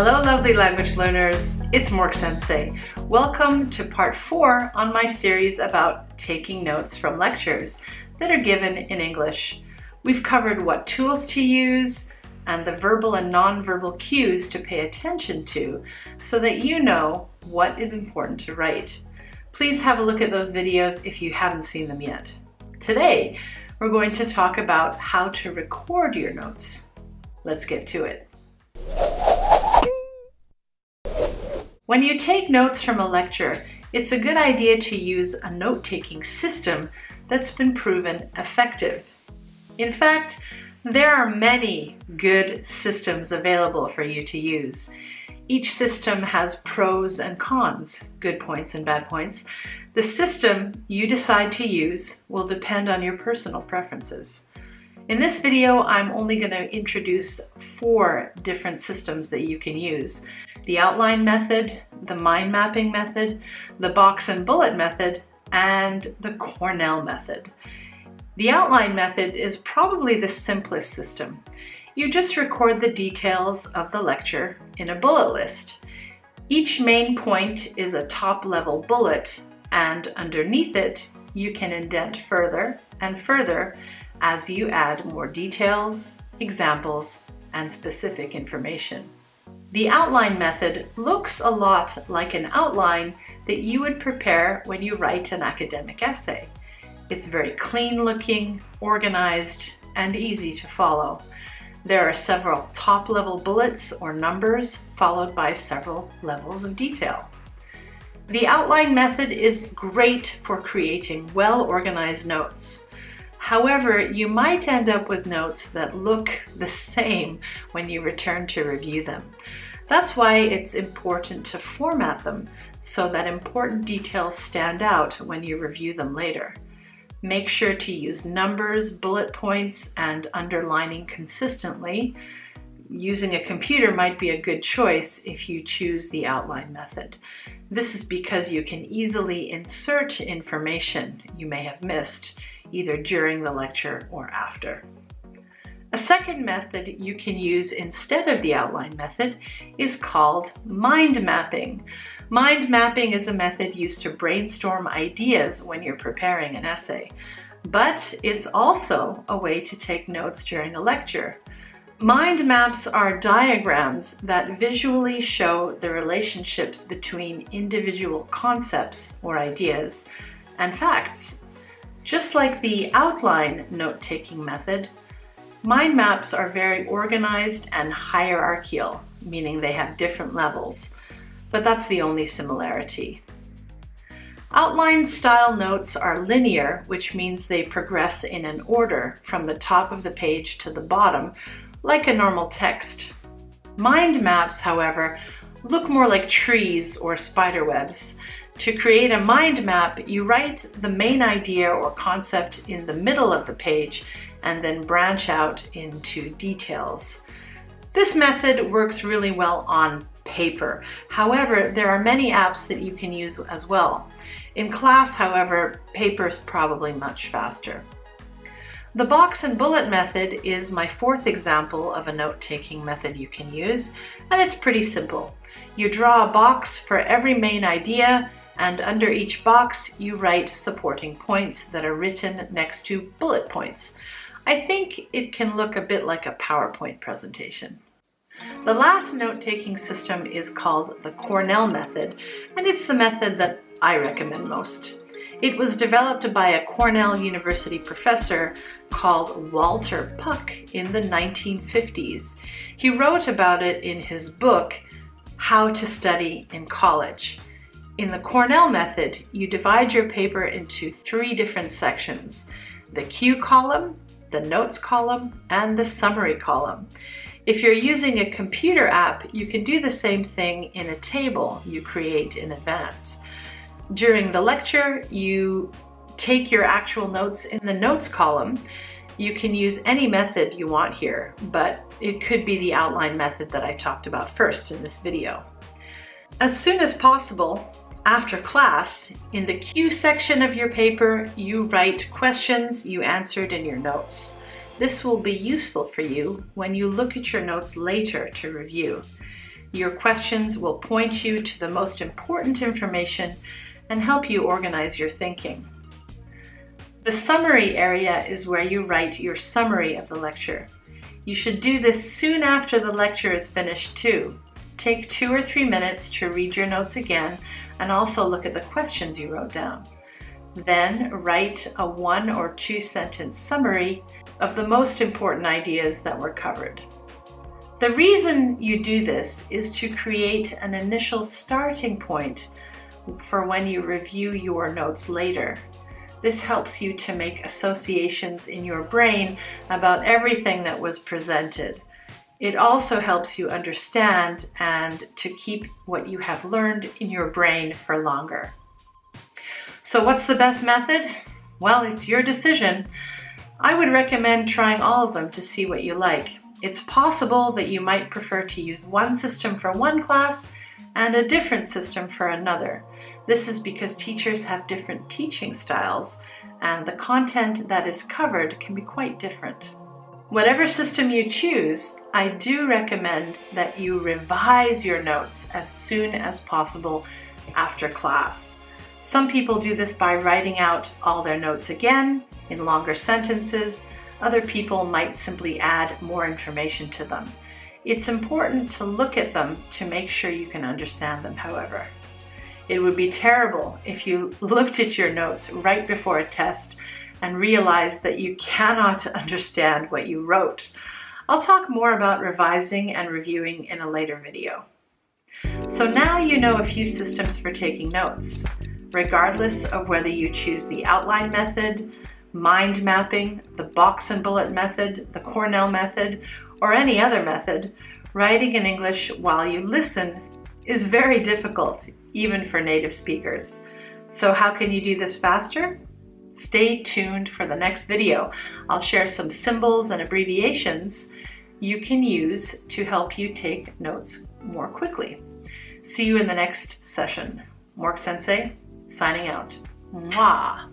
Hello lovely language learners, it's MORKSENSEI. Welcome to part 4 on my series about taking notes from lectures that are given in English. We've covered what tools to use and the verbal and non-verbal cues to pay attention to so that you know what is important to write. Please have a look at those videos if you haven't seen them yet. Today, we're going to talk about how to record your notes. Let's get to it. When you take notes from a lecture, it's a good idea to use a note-taking system that's been proven effective. In fact, there are many good systems available for you to use. Each system has pros and cons, good points and bad points. The system you decide to use will depend on your personal preferences. In this video, I'm only going to introduce 4 different systems that you can use. The outline method, the mind mapping method, the box and bullet method, and the Cornell method. The outline method is probably the simplest system. You just record the details of the lecture in a bullet list. Each main point is a top-level bullet, and underneath it, you can indent further and further as you add more details, examples, and specific information. The outline method looks a lot like an outline that you would prepare when you write an academic essay. It's very clean looking, organized, and easy to follow. There are several top-level bullets or numbers followed by several levels of detail. The outline method is great for creating well-organized notes. However, you might end up with notes that look the same when you return to review them. That's why it's important to format them so that important details stand out when you review them later. Make sure to use numbers, bullet points, and underlining consistently. Using a computer might be a good choice if you choose the outline method. This is because you can easily insert information you may have missed, either during the lecture or after. A second method you can use instead of the outline method is called mind mapping. Mind mapping is a method used to brainstorm ideas when you're preparing an essay, but it's also a way to take notes during a lecture. Mind maps are diagrams that visually show the relationships between individual concepts or ideas and facts. Just like the outline note-taking method, mind maps are very organized and hierarchical, meaning they have different levels, but that's the only similarity. Outline style notes are linear, which means they progress in an order from the top of the page to the bottom, like a normal text. Mind maps, however, look more like trees or spider webs. To create a mind map, you write the main idea or concept in the middle of the page and then branch out into details. This method works really well on paper. However, there are many apps that you can use as well. In class, however, paper is probably much faster. The box and bullet method is my 4th example of a note-taking method you can use, and it's pretty simple. You draw a box for every main idea, and under each box you write supporting points that are written next to bullet points. I think it can look a bit like a PowerPoint presentation. The last note-taking system is called the Cornell Method, and it's the method that I recommend most. It was developed by a Cornell University professor called Walter Puck in the 1950s. He wrote about it in his book, How to Study in College. In the Cornell method, you divide your paper into 3 different sections: the cue column, the notes column, and the summary column. If you're using a computer app, you can do the same thing in a table you create in advance. During the lecture, you take your actual notes in the notes column. You can use any method you want here, but it could be the outline method that I talked about first in this video. As soon as possible, after class, in the Q section of your paper, you write questions you answered in your notes. This will be useful for you when you look at your notes later to review. Your questions will point you to the most important information and help you organize your thinking. The summary area is where you write your summary of the lecture. You should do this soon after the lecture is finished too. Take 2 or 3 minutes to read your notes again and also look at the questions you wrote down. Then write a 1 or 2 sentence summary of the most important ideas that were covered. The reason you do this is to create an initial starting point for when you review your notes later. This helps you to make associations in your brain about everything that was presented. It also helps you understand and to keep what you have learned in your brain for longer. So what's the best method? Well, it's your decision. I would recommend trying all of them to see what you like. It's possible that you might prefer to use one system for one class and a different system for another. This is because teachers have different teaching styles and the content that is covered can be quite different. Whatever system you choose, I do recommend that you revise your notes as soon as possible after class. Some people do this by writing out all their notes again in longer sentences. Other people might simply add more information to them. It's important to look at them to make sure you can understand them, however. It would be terrible if you looked at your notes right before a test and realized that you cannot understand what you wrote. I'll talk more about revising and reviewing in a later video. So now you know a few systems for taking notes. Regardless of whether you choose the outline method, mind mapping, the box and bullet method, the Cornell method, or any other method, writing in English while you listen is very difficult, even for native speakers. So how can you do this faster? Stay tuned for the next video. I'll share some symbols and abbreviations you can use to help you take notes more quickly. See you in the next session. MORKSENSEI, signing out. Mwah!